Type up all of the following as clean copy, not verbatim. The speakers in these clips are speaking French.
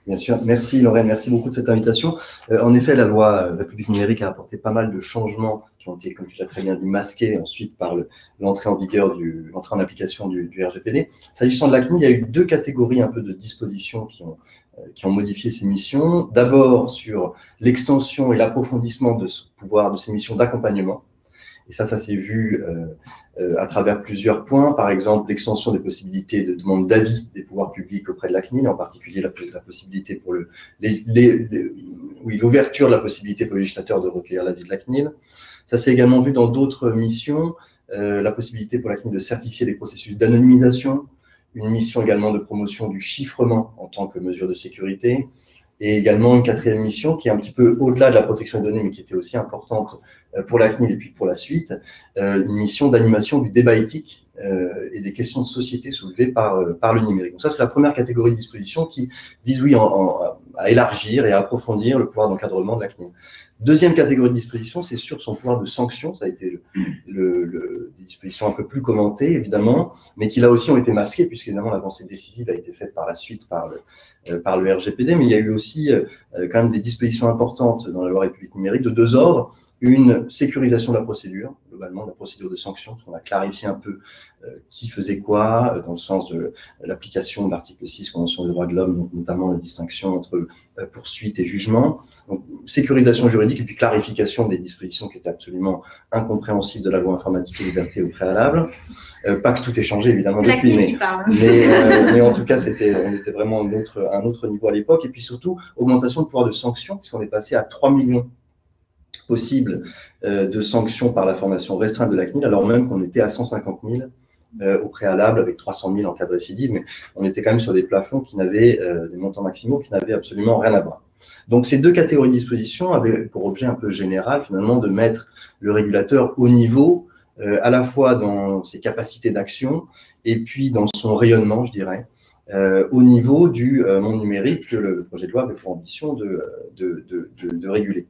Bien sûr. Merci Lorraine, merci beaucoup de cette invitation. En effet, la loi République numérique a apporté pas mal de changements qui ont été, comme tu l'as très bien dit, masqués ensuite par l'entrée en application du RGPD. S'agissant de la CNIL, il y a eu deux catégories un peu de dispositions qui ont modifié ces missions. D'abord sur l'extension et l'approfondissement de ce pouvoir, de ces missions d'accompagnement. Et ça s'est vu à travers plusieurs points. Par exemple, l'extension des possibilités de demande d'avis des pouvoirs publics auprès de la CNIL, en particulier la possibilité pour l'ouverture de la possibilité pour le législateur de recueillir l'avis de la CNIL. Ça s'est également vu dans d'autres missions, la possibilité pour la CNIL de certifier les processus d'anonymisation, une mission également de promotion du chiffrement en tant que mesure de sécurité, et également une quatrième mission qui est un petit peu au-delà de la protection des données, mais qui était aussi importante pour la CNIL et puis pour la suite, une mission d'animation du débat éthique et des questions de société soulevées par le numérique. Donc ça, c'est la première catégorie de dispositions qui vise, oui, à élargir et à approfondir le pouvoir d'encadrement de la CNIL. Deuxième catégorie de dispositions, c'est sur son pouvoir de sanction. Ça a été des dispositions un peu plus commentées, évidemment, mais qui là aussi ont été masquées, puisque évidemment l'avancée décisive a été faite par la suite par le RGPD, mais il y a eu aussi quand même des dispositions importantes dans la loi République numérique de deux ordres. Une sécurisation de la procédure, globalement, de la procédure de sanction, parce qu'on a clarifié un peu qui faisait quoi, dans le sens de l'application de l'article 6, Convention des droits de l'homme, notamment la distinction entre poursuite et jugement. Donc, sécurisation juridique et puis clarification des dispositions qui étaient absolument incompréhensibles de la loi informatique et liberté au préalable. Pas que tout ait changé, évidemment, depuis, mais en tout cas, on était vraiment à un autre niveau à l'époque. Et puis surtout, augmentation de pouvoir de sanction, puisqu'on est passé à 3 millions possible de sanctions par la formation restreinte de la CNIL, alors même qu'on était à 150 000 au préalable, avec 300 000 en cas de récidive, mais on était quand même sur des plafonds qui n'avaient, des montants maximaux qui n'avaient absolument rien à voir. Donc ces deux catégories de dispositions avaient pour objet un peu général, finalement, de mettre le régulateur au niveau, à la fois dans ses capacités d'action et puis dans son rayonnement, je dirais, au niveau du monde numérique que le projet de loi avait pour ambition de réguler.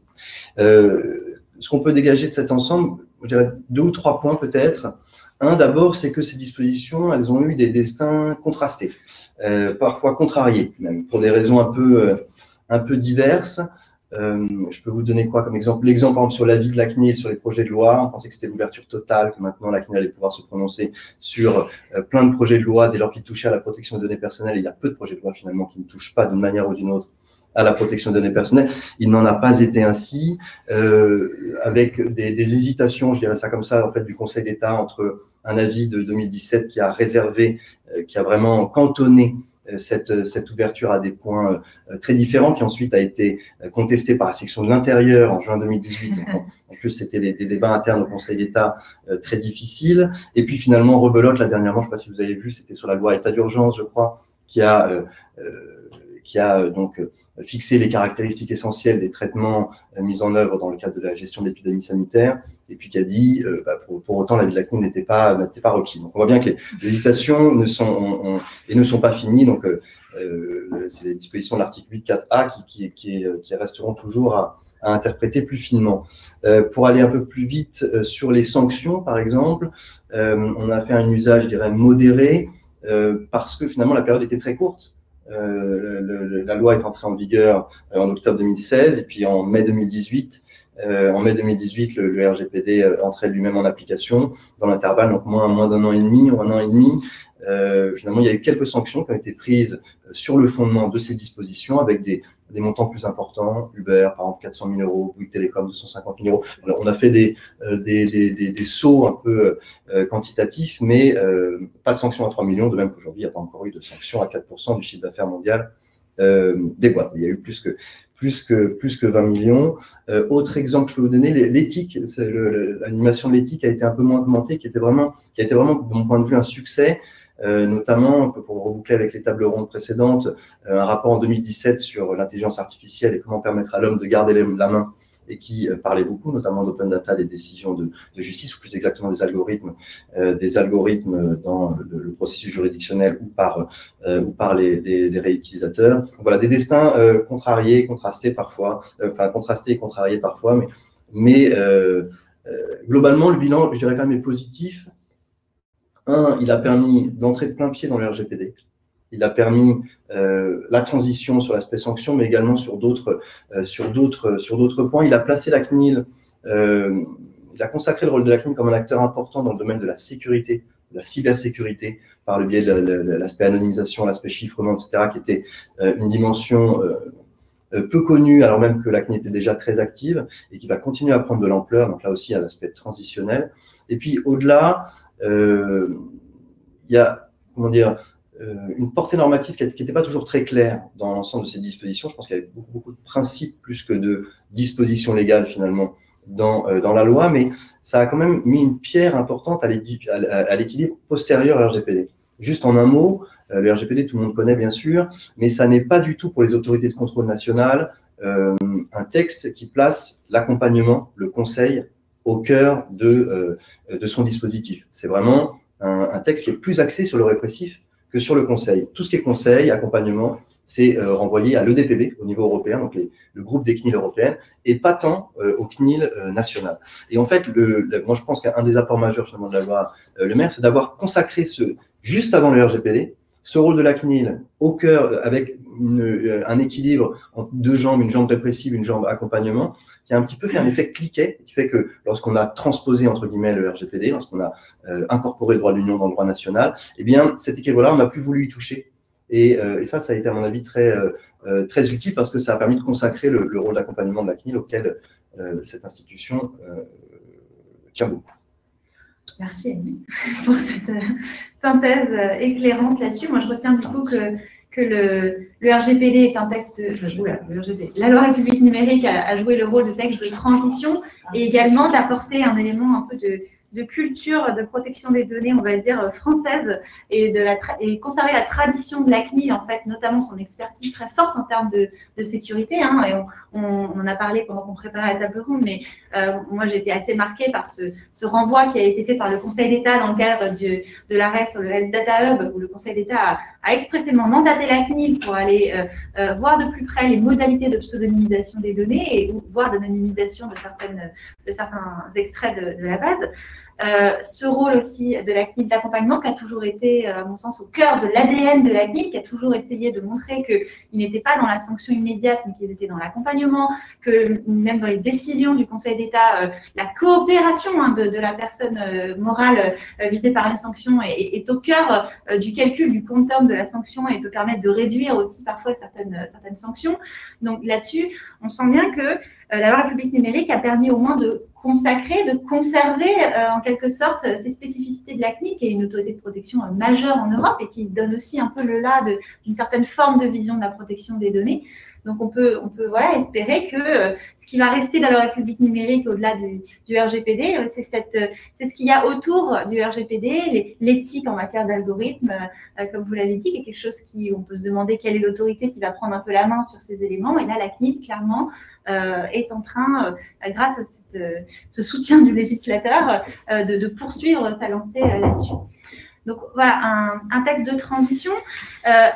Ce qu'on peut dégager de cet ensemble, je dirais 2 ou 3 points peut-être. Un, d'abord, c'est que ces dispositions, elles ont eu des destins contrastés, parfois contrariés, même pour des raisons un peu diverses. Je peux vous donner quoi comme exemple? L'exemple, par exemple, sur l'avis de la CNIL sur les projets de loi. On pensait que c'était l'ouverture totale, que maintenant la CNIL allait pouvoir se prononcer sur plein de projets de loi dès lors qu'ils touchaient à la protection des données personnelles. Et il y a peu de projets de loi finalement qui ne touchent pas d'une manière ou d'une autre à la protection des données personnelles. Il n'en a pas été ainsi, avec des hésitations, je dirais ça comme ça, en fait, du Conseil d'État entre un avis de 2017 qui a réservé, qui a vraiment cantonné cette ouverture à des points très différents, qui ensuite a été contesté par la section de l'Intérieur en juin 2018. En plus, c'était des débats internes au Conseil d'État très difficiles. Et puis finalement, rebelote, là dernièrement, je ne sais pas si vous avez vu, c'était sur la loi état d'urgence, je crois, qui a donc fixé les caractéristiques essentielles des traitements mis en œuvre dans le cadre de la gestion de l'épidémie sanitaire, et puis qui a dit, pour autant, l'avis de la CNIL n'était pas requis. Donc, on voit bien que les hésitations ne sont pas finies. Donc, c'est les dispositions de l'article 8.4a qui resteront toujours à interpréter plus finement. Pour aller un peu plus vite sur les sanctions, par exemple, on a fait un usage, je dirais, modéré, parce que finalement, la période était très courte. La loi est entrée en vigueur en octobre 2016 et puis en mai 2018, le RGPD entrait lui-même en application dans l'intervalle, donc moins d'un an et demi ou un an et demi. Finalement, il y a eu quelques sanctions qui ont été prises sur le fondement de ces dispositions avec des montants plus importants. Uber, par exemple, 400 000 €, Bouygues Télécom, 250 000 €. On a fait des sauts un peu quantitatifs, mais pas de sanctions à 3 millions, de même qu'aujourd'hui, il n'y a pas encore eu de sanctions à 4% du chiffre d'affaires mondial des boîtes. Il y a eu plus que 20 millions. Autre exemple, je peux vous donner, l'éthique, l'animation de l'éthique a été un peu moins commentée, qui a été vraiment, de mon point de vue, un succès. Notamment, pour reboucler avec les tables rondes précédentes, un rapport en 2017 sur l'intelligence artificielle et comment permettre à l'homme de garder la main, et qui parlait beaucoup, notamment d'open data, des décisions de justice, ou plus exactement des algorithmes dans le processus juridictionnel ou par les réutilisateurs. Donc, voilà, des destins contrariés, contrastés parfois, contrastés et contrariés parfois, mais globalement, le bilan, je dirais quand même, est positif. Un, il a permis d'entrer de plein pied dans le RGPD. Il a permis la transition sur l'aspect sanction, mais également sur d'autres points. Il a placé la CNIL, il a consacré le rôle de la CNIL comme un acteur important dans le domaine de la sécurité, de la cybersécurité, par le biais de l'aspect anonymisation, l'aspect chiffrement, etc., qui était une dimension peu connue, alors même que la CNIL était déjà très active et qui va continuer à prendre de l'ampleur. Donc là aussi, il y a l'aspect transitionnel. Et puis au-delà, il y a, comment dire, une portée normative qui n'était pas toujours très claire dans l'ensemble de ces dispositions. Je pense qu'il y avait beaucoup de principes plus que de dispositions légales finalement dans la loi, mais ça a quand même mis une pierre importante à l'équilibre postérieur à RGPD. Juste en un mot, le RGPD, tout le monde connaît bien sûr, mais ça n'est pas du tout pour les autorités de contrôle nationales un texte qui place l'accompagnement, le conseil au cœur de son dispositif. C'est vraiment un texte qui est plus axé sur le répressif que sur le conseil. Tout ce qui est conseil, accompagnement, c'est renvoyé à l'EDPB au niveau européen, donc le groupe des CNIL européennes, et pas tant au CNIL national. Et en fait, moi je pense qu'un des apports majeurs finalement de la loi Le Maire, c'est d'avoir consacré juste avant le RGPD, ce rôle de la CNIL au cœur, avec un équilibre entre deux jambes, une jambe répressive, une jambe accompagnement, qui a un petit peu fait un effet cliquet, qui fait que lorsqu'on a transposé, entre guillemets, le RGPD, lorsqu'on a incorporé le droit de l'Union dans le droit national, eh bien, cet équilibre-là, on n'a plus voulu y toucher. Et ça a été, à mon avis, très utile parce que ça a permis de consacrer le rôle d'accompagnement de la CNIL auquel cette institution tient beaucoup. Merci Annie pour cette synthèse éclairante là-dessus. Moi, je retiens du coup que le RGPD est un texte. La loi République numérique a joué le rôle de texte de transition et également d'apporter un élément un peu de culture de protection des données, on va dire, française, et conserver la tradition de la CNIL, en fait, notamment son expertise très forte en termes de sécurité. Hein, et on en a parlé pendant qu'on préparait la table ronde, mais moi, j'ai été assez marquée par ce renvoi qui a été fait par le Conseil d'État dans le cadre de l'arrêt sur le Health Data Hub, où le Conseil d'État a expressément mandaté la CNIL pour aller voir de plus près les modalités de pseudonymisation des données et voir d'anonymisation de certains extraits de la base. Ce rôle aussi de la CNIL d'accompagnement qui a toujours été, à mon sens, au cœur de l'ADN de la CNIL, qui a toujours essayé de montrer qu'ils n'étaient pas dans la sanction immédiate, mais qu'ils étaient dans l'accompagnement, que même dans les décisions du Conseil d'État, la coopération de la personne morale visée par une sanction est au cœur du calcul du quantum de la sanction et peut permettre de réduire aussi parfois certaines sanctions. Donc là-dessus, on sent bien que la loi République numérique a permis au moins de consacrer, de conserver en quelque sorte ces spécificités de la CNIL, qui est une autorité de protection majeure en Europe et qui donne aussi un peu le là d'une certaine forme de vision de la protection des données. Donc on peut voilà, espérer que ce qui va rester dans la République numérique au-delà du RGPD, c'est ce qu'il y a autour du RGPD, l'éthique en matière d'algorithme, comme vous l'avez dit, qui est quelque chose on peut se demander quelle est l'autorité qui va prendre un peu la main sur ces éléments. Et là, la CNIL, clairement, est en train, grâce à ce soutien du législateur, de poursuivre sa lancée là-dessus. Donc voilà, un texte de transition.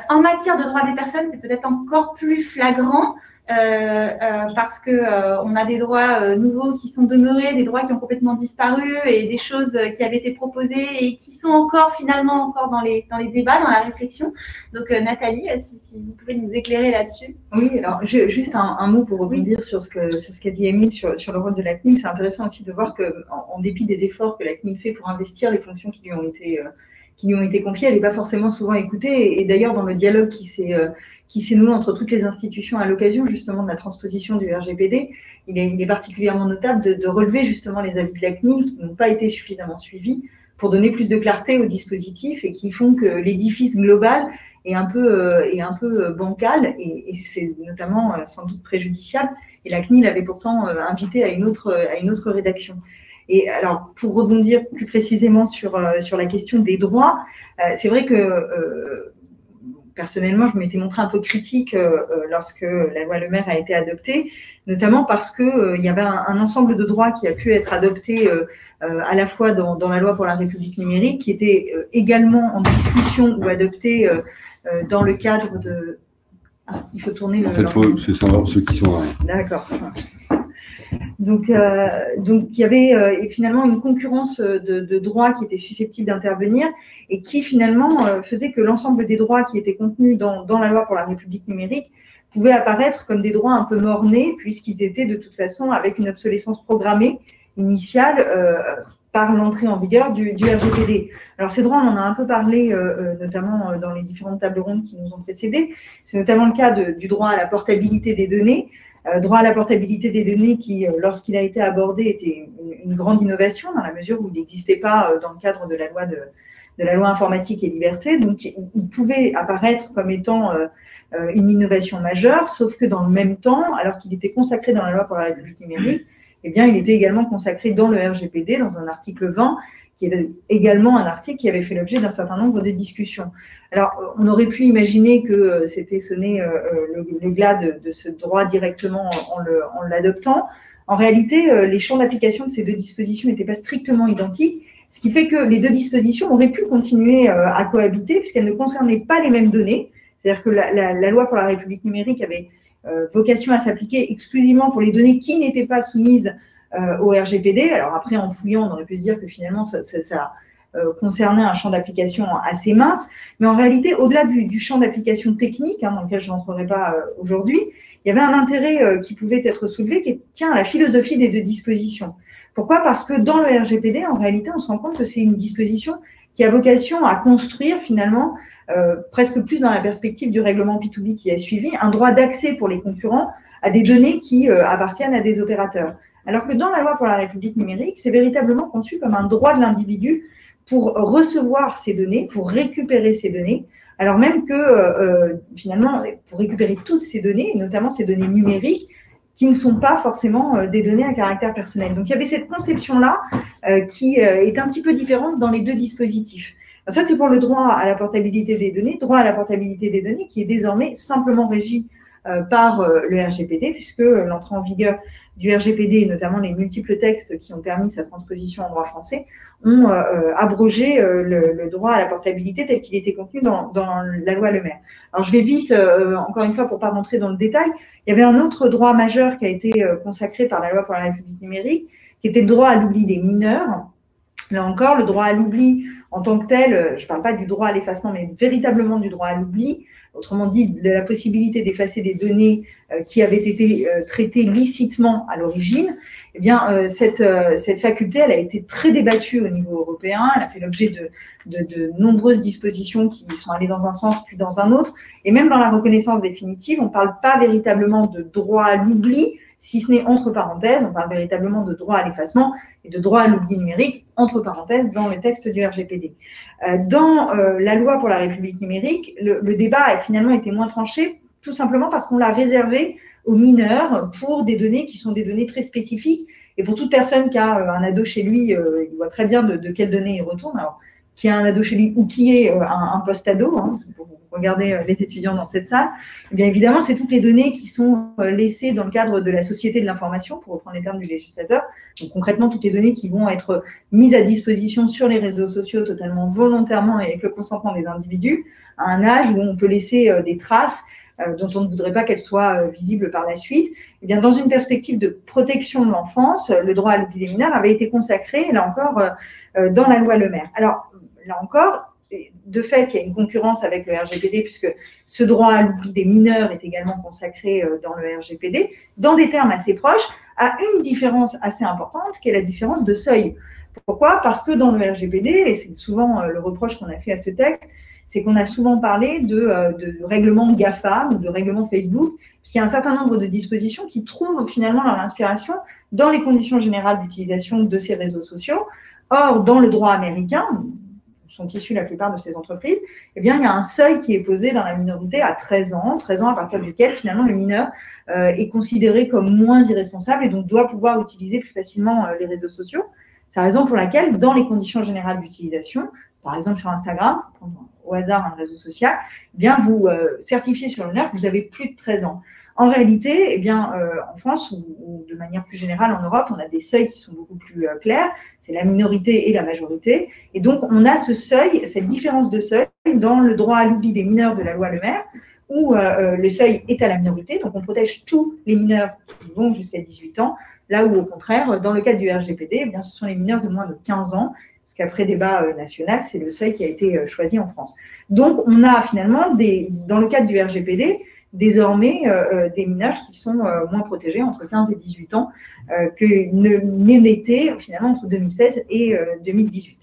En matière de droits des personnes, c'est peut-être encore plus flagrant parce qu'on a des droits nouveaux qui sont demeurés, des droits qui ont complètement disparu et des choses qui avaient été proposées et qui sont finalement encore dans les débats, dans la réflexion. Donc Nathalie, si vous pouvez nous éclairer là-dessus. Oui, alors juste un mot pour rebondir sur ce qu'a dit Émile sur le rôle de la CNIL. C'est intéressant aussi de voir qu'en dépit des efforts que la CNIL fait pour investir les fonctions qui lui ont été confiées, elle n'est pas forcément souvent écoutée. Et d'ailleurs, dans le dialogue qui s'est noué entre toutes les institutions à l'occasion justement de la transposition du RGPD, il est particulièrement notable de relever justement les avis de la CNIL qui n'ont pas été suffisamment suivis pour donner plus de clarté au dispositif et qui font que l'édifice global est un peu bancal et c'est notamment sans doute préjudiciable. Et la CNIL avait pourtant invité à une autre rédaction. Et alors, pour rebondir plus précisément sur la question des droits, c'est vrai que personnellement, je m'étais montrée un peu critique lorsque la loi Le Maire a été adoptée, notamment parce qu'il y avait un ensemble de droits qui a pu être adopté à la fois dans la loi pour la République numérique, qui était également en discussion ou adopté dans le cadre de… Ah, il faut tourner le… En fait, c'est savoir ceux qui sont… D'accord. Donc, il y avait finalement une concurrence de droits qui étaient susceptibles d'intervenir et qui finalement faisait que l'ensemble des droits qui étaient contenus dans la loi pour la République numérique pouvaient apparaître comme des droits un peu mort-nés, puisqu'ils étaient de toute façon avec une obsolescence programmée initiale par l'entrée en vigueur du RGPD. Alors ces droits, on en a un peu parlé, notamment dans les différentes tables rondes qui nous ont précédées. C'est notamment le cas du droit à la portabilité des données. Droit à la portabilité des données qui, lorsqu'il a été abordé, était une grande innovation dans la mesure où il n'existait pas dans le cadre de la loi informatique et liberté. Donc, il pouvait apparaître comme étant une innovation majeure, sauf que dans le même temps, alors qu'il était consacré dans la loi pour la République numérique, eh bien, il était également consacré dans le RGPD, dans un article 20, qui est également un article qui avait fait l'objet d'un certain nombre de discussions. Alors, on aurait pu imaginer que c'était sonné le glas de ce droit directement en l'adoptant. En réalité, les champs d'application de ces deux dispositions n'étaient pas strictement identiques, ce qui fait que les deux dispositions auraient pu continuer à cohabiter puisqu'elles ne concernaient pas les mêmes données. C'est-à-dire que la loi pour la République numérique avait vocation à s'appliquer exclusivement pour les données qui n'étaient pas soumises au RGPD. Alors après, en fouillant, on aurait pu se dire que finalement, ça concernait un champ d'application assez mince. Mais en réalité, au-delà du champ d'application technique, dans lequel je n'entrerai pas aujourd'hui, il y avait un intérêt qui pouvait être soulevé qui tient à la philosophie des deux dispositions. Pourquoi? Parce que dans le RGPD, en réalité, on se rend compte que c'est une disposition qui a vocation à construire finalement, presque plus dans la perspective du règlement P2B qui a suivi, un droit d'accès pour les concurrents à des données qui appartiennent à des opérateurs. Alors que dans la loi pour la République numérique, c'est véritablement conçu comme un droit de l'individu pour recevoir ces données, pour récupérer ces données, alors même que finalement, pour récupérer toutes ces données, et notamment ces données numériques, qui ne sont pas forcément des données à caractère personnel. Donc, il y avait cette conception-là qui est un petit peu différente dans les deux dispositifs. Alors, ça, c'est pour le droit à la portabilité des données. Droit à la portabilité des données qui est désormais simplement régi par le RGPD, puisque l'entrée en vigueur du RGPD, et notamment les multiples textes qui ont permis sa transposition en droit français, ont abrogé le droit à la portabilité tel qu'il était contenu dans la loi Le Maire. Alors, je vais vite, encore une fois, pour ne pas rentrer dans le détail. Il y avait un autre droit majeur qui a été consacré par la loi pour la République numérique, qui était le droit à l'oubli des mineurs. Là encore, le droit à l'oubli en tant que tel, je ne parle pas du droit à l'effacement, mais véritablement du droit à l'oubli, autrement dit, de la possibilité d'effacer des données qui avaient été traitées licitement à l'origine. Eh bien, cette faculté, elle a été très débattue au niveau européen. Elle a fait l'objet de nombreuses dispositions qui sont allées dans un sens puis dans un autre. Et même dans la reconnaissance définitive, on ne parle pas véritablement de droit à l'oubli, si ce n'est entre parenthèses, on parle véritablement de droit à l'effacement et de droit à l'oubli numérique, entre parenthèses, dans le texte du RGPD. Dans la loi pour la République numérique, le débat a finalement été moins tranché, tout simplement parce qu'on l'a réservé aux mineurs pour des données qui sont des données très spécifiques. Et pour toute personne qui a un ado chez lui, il voit très bien de quelles données il retourne. Alors, qui a un ado chez lui ou qui est un post-ado, pour regarder les étudiants dans cette salle, eh bien évidemment, c'est toutes les données qui sont laissées dans le cadre de la société de l'information, pour reprendre les termes du législateur. Donc concrètement, toutes les données qui vont être mises à disposition sur les réseaux sociaux totalement volontairement et avec le consentement des individus, à un âge où on peut laisser des traces dont on ne voudrait pas qu'elles soient visibles par la suite. Eh bien, dans une perspective de protection de l'enfance, le droit à l'oubli des mineurs avait été consacré, là encore, dans la loi Le Maire. Alors, là encore, de fait, il y a une concurrence avec le RGPD puisque ce droit à l'oubli des mineurs est également consacré dans le RGPD, dans des termes assez proches, à une différence assez importante, qui est la différence de seuil. Pourquoi? Parce que dans le RGPD, et c'est souvent le reproche qu'on a fait à ce texte, c'est qu'on a souvent parlé de règlement GAFAM ou de règlement Facebook, puisqu'il y a un certain nombre de dispositions qui trouvent finalement leur inspiration dans les conditions générales d'utilisation de ces réseaux sociaux. Or, dans le droit américain, sont issues la plupart de ces entreprises, eh bien, il y a un seuil qui est posé dans la minorité à 13 ans à partir duquel, finalement, le mineur est considéré comme moins irresponsable et donc doit pouvoir utiliser plus facilement les réseaux sociaux. C'est la raison pour laquelle, dans les conditions générales d'utilisation, par exemple sur Instagram, au hasard un réseau social, eh bien, vous certifiez sur l'honneur que vous avez plus de 13 ans. En réalité, eh bien, en France ou de manière plus générale en Europe, on a des seuils qui sont beaucoup plus clairs. C'est la minorité et la majorité. Et donc, on a ce seuil, cette différence de seuil dans le droit à l'oubli des mineurs de la loi Le Maire, où le seuil est à la minorité. Donc, on protège tous les mineurs qui vont jusqu'à 18 ans. Là où, au contraire, dans le cadre du RGPD, eh bien, ce sont les mineurs de moins de 15 ans, parce qu'après débat national, c'est le seuil qui a été choisi en France. Donc, on a finalement, dans le cadre du RGPD, désormais des mineurs qui sont moins protégés, entre 15 et 18 ans, qu'ils ne l'étaient finalement entre 2016 et 2018.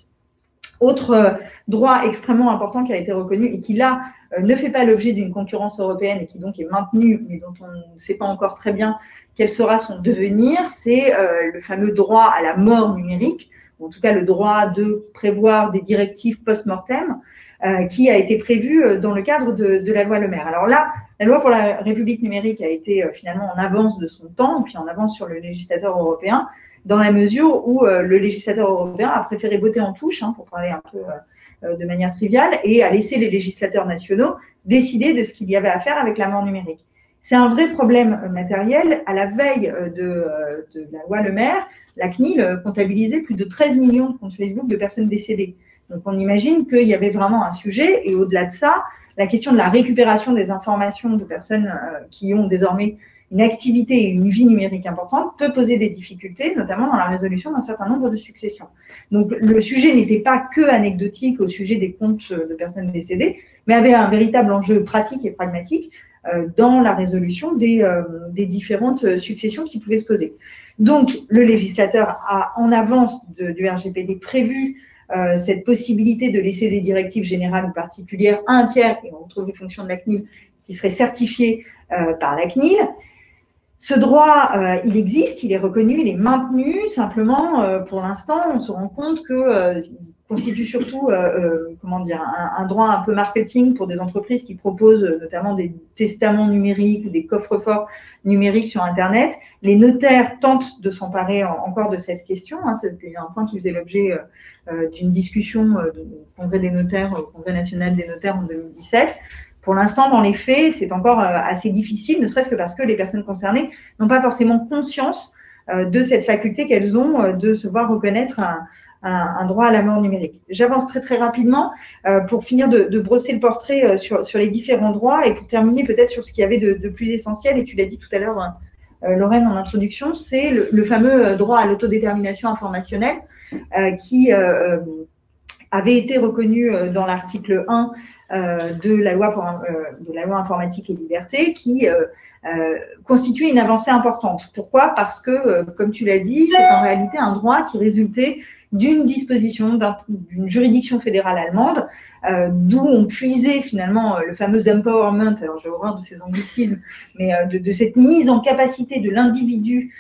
Autre droit extrêmement important qui a été reconnu et qui, là, ne fait pas l'objet d'une concurrence européenne et qui donc est maintenu, mais dont on ne sait pas encore très bien quel sera son devenir, c'est le fameux droit à la mort numérique, ou en tout cas le droit de prévoir des directives post-mortem, qui a été prévu dans le cadre de la loi Le Maire. Alors là, la loi pour la République numérique a été finalement en avance de son temps, puis en avance sur le législateur européen, dans la mesure où le législateur européen a préféré botter en touche, pour parler un peu de manière triviale, et a laissé les législateurs nationaux décider de ce qu'il y avait à faire avec la mort numérique. C'est un vrai problème matériel. À la veille de la loi Le Maire, la CNIL comptabilisait plus de 13 millions de comptes Facebook de personnes décédées. Donc, on imagine qu'il y avait vraiment un sujet. Et au-delà de ça, la question de la récupération des informations de personnes qui ont désormais une activité et une vie numérique importante peut poser des difficultés, notamment dans la résolution d'un certain nombre de successions. Donc, le sujet n'était pas que anecdotique au sujet des comptes de personnes décédées, mais avait un véritable enjeu pratique et pragmatique dans la résolution des différentes successions qui pouvaient se poser. Donc, le législateur a, en avance du RGPD, prévu cette possibilité de laisser des directives générales ou particulières à un tiers, et on retrouve les fonctions de la CNIL, qui seraient certifiées par la CNIL. Ce droit, il existe, il est reconnu, il est maintenu. Simplement, pour l'instant, on se rend compte que constitue surtout un droit un peu marketing pour des entreprises qui proposent notamment des testaments numériques ou des coffres-forts numériques sur Internet. Les notaires tentent de s'emparer encore de cette question. C'était un point qui faisait l'objet d'une discussion du Congrès des notaires, au Congrès national des notaires en 2017. Pour l'instant, dans les faits, c'est encore assez difficile, ne serait-ce que parce que les personnes concernées n'ont pas forcément conscience de cette faculté qu'elles ont de se voir reconnaître un droit à la mort numérique. J'avance très très rapidement pour finir de brosser le portrait sur les différents droits et pour terminer peut-être sur ce qu'il y avait de plus essentiel, et tu l'as dit tout à l'heure, Lorraine, en introduction, c'est le fameux droit à l'autodétermination informationnelle qui avait été reconnu dans l'article 1 de la loi informatique et liberté, qui constituait une avancée importante. Pourquoi ? Parce que, comme tu l'as dit, c'est en réalité un droit qui résultait d'une disposition d'une juridiction fédérale allemande, d'où on puisait finalement le fameux empowerment, alors j'ai horreur de ces anglicismes, mais de cette mise en capacité de l'individu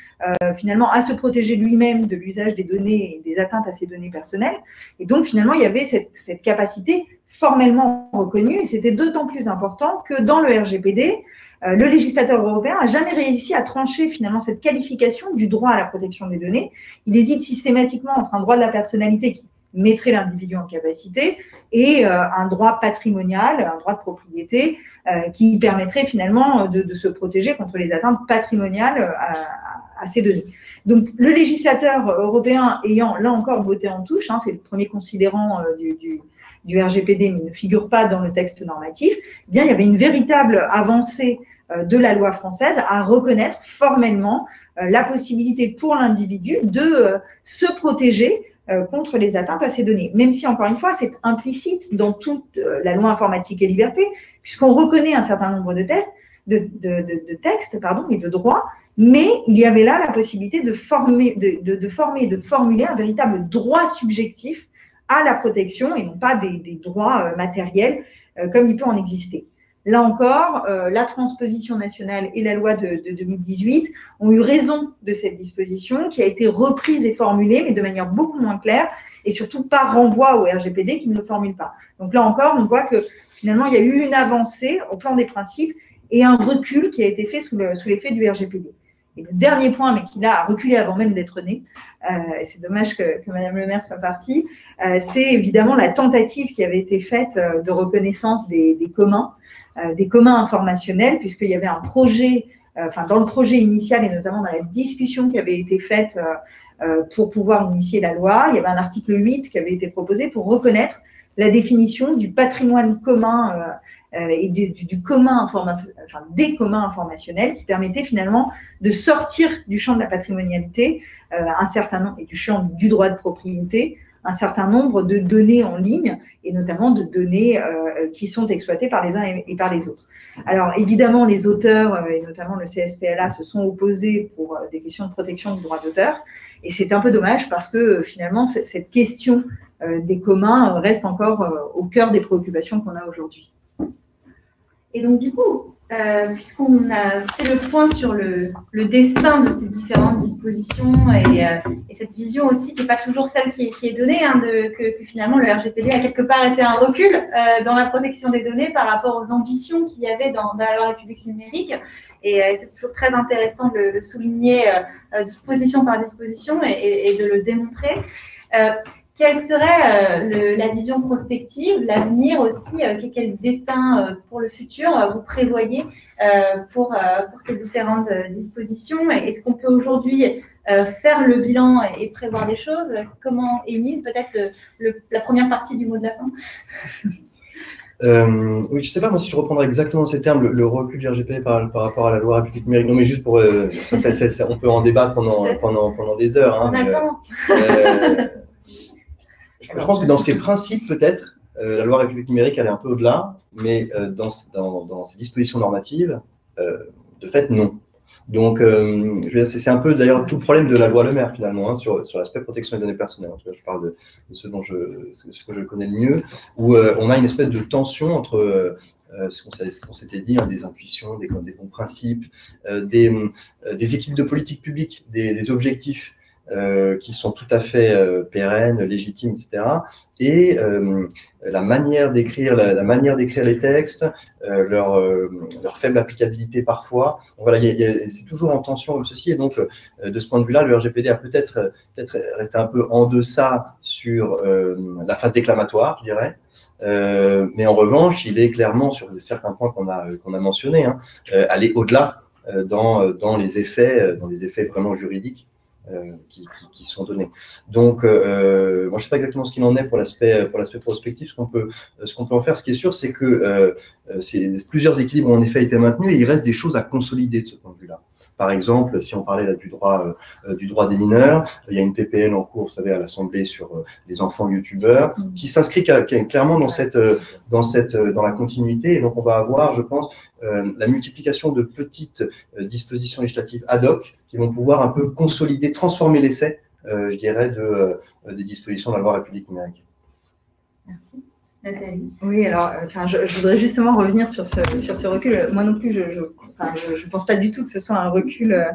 finalement à se protéger lui-même de l'usage des données et des atteintes à ses données personnelles. Et donc finalement, il y avait cette capacité formellement reconnue, et c'était d'autant plus important que dans le RGPD, le législateur européen n'a jamais réussi à trancher finalement cette qualification du droit à la protection des données. Il hésite systématiquement entre un droit de la personnalité qui mettrait l'individu en capacité et un droit patrimonial, un droit de propriété qui permettrait finalement de se protéger contre les atteintes patrimoniales à ces données. Donc le législateur européen ayant là encore botté en touche, c'est le premier considérant du RGPD, mais ne figure pas dans le texte normatif, eh bien, il y avait une véritable avancée de la loi française à reconnaître formellement la possibilité pour l'individu de se protéger contre les atteintes à ces données. Même si, encore une fois, c'est implicite dans toute la loi informatique et liberté, puisqu'on reconnaît un certain nombre de textes et de droits, mais il y avait là la possibilité de former et de formuler un véritable droit subjectif à la protection et non pas des droits matériels comme il peut en exister. Là encore, la transposition nationale et la loi de 2018 ont eu raison de cette disposition qui a été reprise et formulée, mais de manière beaucoup moins claire et surtout par renvoi au RGPD qui ne le formule pas. Donc là encore, on voit que finalement, il y a eu une avancée au plan des principes et un recul qui a été fait sous l'effet du RGPD. Et le dernier point, mais qui là a reculé avant même d'être né, et c'est dommage que Madame Le Maire soit partie, c'est évidemment la tentative qui avait été faite de reconnaissance des communs informationnels, puisqu'il y avait un projet, dans le projet initial et notamment dans la discussion qui avait été faite pour pouvoir initier la loi, il y avait un article 8 qui avait été proposé pour reconnaître la définition du patrimoine commun et du commun des communs informationnels qui permettaient finalement de sortir du champ de la patrimonialité un certain nombre, et du champ du droit de propriété, un certain nombre de données en ligne, et notamment de données qui sont exploitées par les uns et par les autres. Alors évidemment, les auteurs, et notamment le CSPLA, se sont opposés pour des questions de protection du droit d'auteur, et c'est un peu dommage parce que finalement, cette question des communs reste encore au cœur des préoccupations qu'on a aujourd'hui. Et donc du coup, puisqu'on a fait le point sur le destin de ces différentes dispositions et cette vision aussi qui n'est pas toujours celle qui est donnée, hein, que finalement le RGPD a quelque part été un recul dans la protection des données par rapport aux ambitions qu'il y avait dans la loi République numérique. Et c'est toujours très intéressant de le souligner disposition par disposition et de le démontrer. Quelle serait la vision prospective, l'avenir aussi, quel destin pour le futur vous prévoyez pour ces différentes dispositions? Est-ce qu'on peut aujourd'hui faire le bilan et prévoir des choses? Comment, Émile, peut-être la première partie du mot de la fin? Oui, je ne sais pas moi si je reprendrai exactement ces termes, le recul du RGPD par rapport à la loi République numérique. Non, mais juste pour on peut en débattre pendant des heures. Hein, on attend. Je pense que dans ses principes, peut-être, la loi République numérique, elle est un peu au-delà, mais dans ses dispositions normatives, de fait, non. Donc, c'est un peu d'ailleurs tout le problème de la loi Le Maire, finalement, hein, sur l'aspect protection des données personnelles. En tout cas, je parle de ce que je connais le mieux, où on a une espèce de tension entre ce qu'on s'était dit, hein, des intuitions, des bons principes, des équipes de politique publique, des objectifs qui sont tout à fait pérennes, légitimes, etc. Et la manière d'écrire les textes, leur faible applicabilité parfois. Donc, voilà, c'est toujours en tension comme ceci. Et donc, de ce point de vue-là, le RGPD a peut-être resté un peu en deçà sur la phase déclamatoire, je dirais. Mais en revanche, il est clairement, sur certains points qu'on a mentionnés, hein, aller au-delà dans les effets vraiment juridiques qui sont donnés. Donc, moi, je ne sais pas exactement ce qu'il en est pour l'aspect prospectif. Ce qu'on peut en faire, ce qui est sûr, c'est que plusieurs équilibres ont en effet été maintenus et il reste des choses à consolider de ce point de vue-là. Par exemple, si on parlait là du droit des mineurs, il y a une PPL en cours, vous savez, à l'Assemblée sur les enfants youtubeurs, qui s'inscrit clairement dans la continuité. Et donc, on va avoir, je pense, la multiplication de petites dispositions législatives ad hoc qui vont pouvoir un peu consolider, transformer l'essai, je dirais, des dispositions de la loi République numérique. Merci. Nathalie. Oui, alors, je voudrais justement revenir sur ce recul. Moi non plus, je ne pense pas du tout que ce soit un recul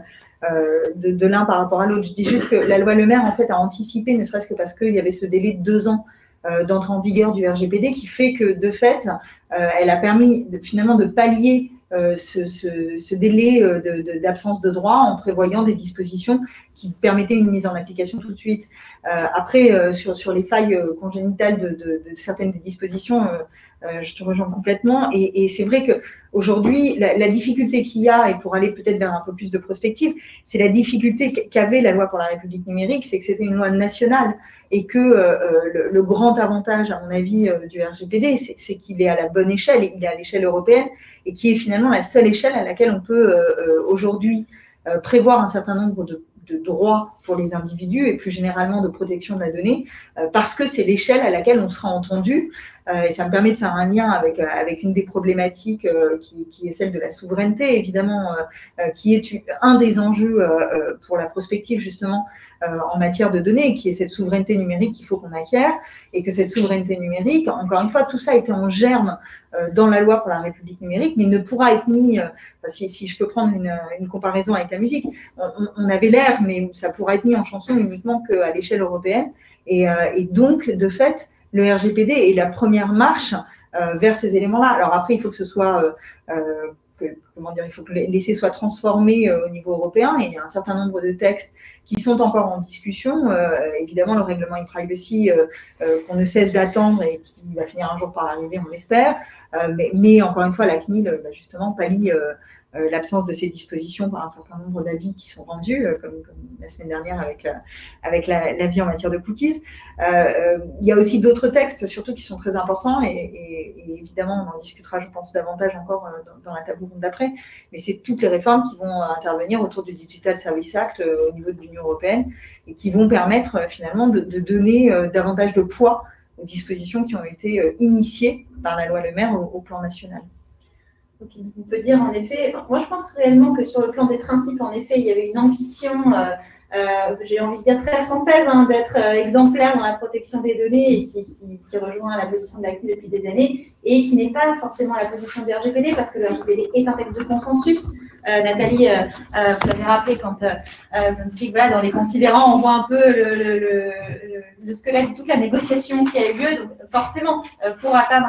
de l'un par rapport à l'autre. Je dis juste que la loi Le Maire, en fait, a anticipé, ne serait-ce que parce qu'il y avait ce délai de 2 ans d'entrée en vigueur du RGPD qui fait que, de fait, elle a permis finalement de pallier ce délai d'absence de droit en prévoyant des dispositions qui permettaient une mise en application tout de suite. Après, sur les failles congénitales de certaines des dispositions, je te rejoins complètement. Et c'est vrai qu'aujourd'hui, la difficulté qu'il y a, et pour aller peut-être vers un peu plus de prospective, c'est la difficulté qu'avait la loi pour la République numérique, c'est que c'était une loi nationale et que le grand avantage, à mon avis, du RGPD, c'est qu'il est à la bonne échelle, il est à l'échelle européenne et qui est finalement la seule échelle à laquelle on peut aujourd'hui prévoir un certain nombre de droits pour les individus et plus généralement de protection de la donnée, parce que c'est l'échelle à laquelle on sera entendu. Et ça me permet de faire un lien avec une des problématiques qui est celle de la souveraineté, évidemment, qui est un des enjeux pour la prospective, justement, en matière de données, qui est cette souveraineté numérique qu'il faut qu'on acquiert, et que cette souveraineté numérique, encore une fois, tout ça était en germe dans la loi pour la République numérique, mais ne pourra être mis, si je peux prendre une comparaison avec la musique, on avait l'air, mais ça pourra être mis en chanson uniquement qu'à l'échelle européenne, et donc, de fait, le RGPD est la première marche vers ces éléments-là. Alors après, il faut que ce soit, il faut que l'essai soit transformé au niveau européen, et il y a un certain nombre de textes qui sont encore en discussion. Évidemment, le règlement e-privacy qu'on ne cesse d'attendre et qui va finir un jour par arriver, on l'espère. Mais encore une fois, la CNIL, justement, pallie l'absence de ces dispositions par un certain nombre d'avis qui sont rendus, comme la semaine dernière avec l'avis en matière de cookies. Il y a aussi d'autres textes, surtout qui sont très importants, et évidemment, on en discutera, je pense, davantage encore dans la table ronde d'après, mais c'est toutes les réformes qui vont intervenir autour du Digital Service Act au niveau de l'Union européenne et qui vont permettre finalement de donner davantage de poids aux dispositions qui ont été initiées par la loi Le Maire au plan national. Donc, on peut dire en effet, moi je pense réellement que sur le plan des principes, en effet, il y avait une ambition, j'ai envie de dire très française, hein, d'être exemplaire dans la protection des données et qui rejoint la position de la CNIL depuis des années et qui n'est pas forcément la position du RGPD parce que le RGPD est un texte de consensus. Nathalie, vous l'avez rappelé quand voilà, dans les considérants, on voit un peu le squelette de toute la négociation qui a eu lieu. Donc, forcément, pour atteindre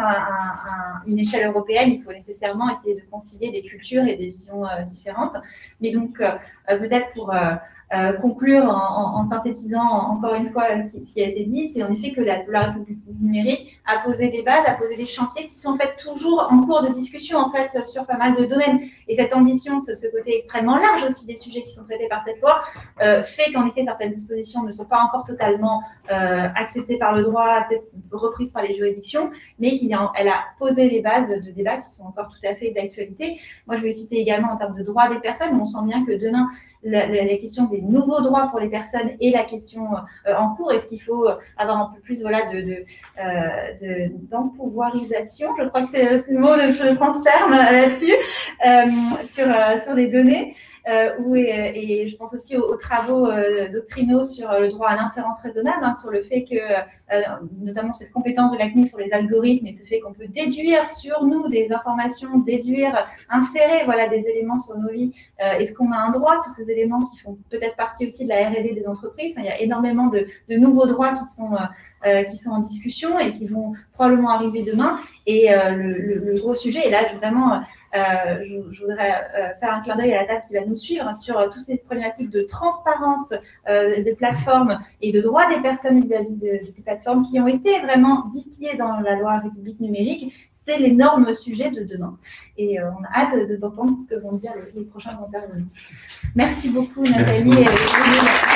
une échelle européenne, il faut nécessairement essayer de concilier des cultures et des visions différentes. Mais donc, peut-être pour conclure en synthétisant encore une fois ce qui a été dit, c'est en effet que la République numérique a posé des bases, a posé des chantiers qui sont en fait toujours en cours de discussion en fait sur pas mal de domaines. Et cette ambition, ce côté extrêmement large aussi des sujets qui sont traités par cette loi, fait qu'en effet certaines dispositions ne sont pas encore totalement acceptées par le droit, reprises par les juridictions, mais elle a posé les bases de débats qui sont encore tout à fait d'actualité. Moi, je vais citer également en termes de droits des personnes, on sent bien que demain, la question des nouveaux droits pour les personnes est la question en cours. Est-ce qu'il faut avoir un peu plus voilà, d'empouvoirisation, je crois que c'est le mot, je prends ce terme là-dessus, sur les données. Et je pense aussi aux travaux doctrinaux sur le droit à l'inférence raisonnable, hein, sur le fait que, notamment cette compétence de la CNIL sur les algorithmes et ce fait qu'on peut déduire sur nous des informations, inférer voilà, des éléments sur nos vies. Est-ce qu'on a un droit sur ces éléments qui font peut-être partie aussi de la R&D des entreprises? Enfin, il y a énormément de nouveaux droits qui sont en discussion et qui vont probablement arriver demain. Et le gros sujet, et là vraiment, je voudrais faire un clin d'œil à la table qui va nous suivre sur toutes ces problématiques de transparence des plateformes et de droits des personnes vis-à-vis de ces plateformes qui ont été vraiment distillées dans la loi République numérique. C'est l'énorme sujet de demain. Et on a hâte d'entendre ce que vont dire les prochains intervenants. Merci beaucoup, Nathalie. Merci beaucoup.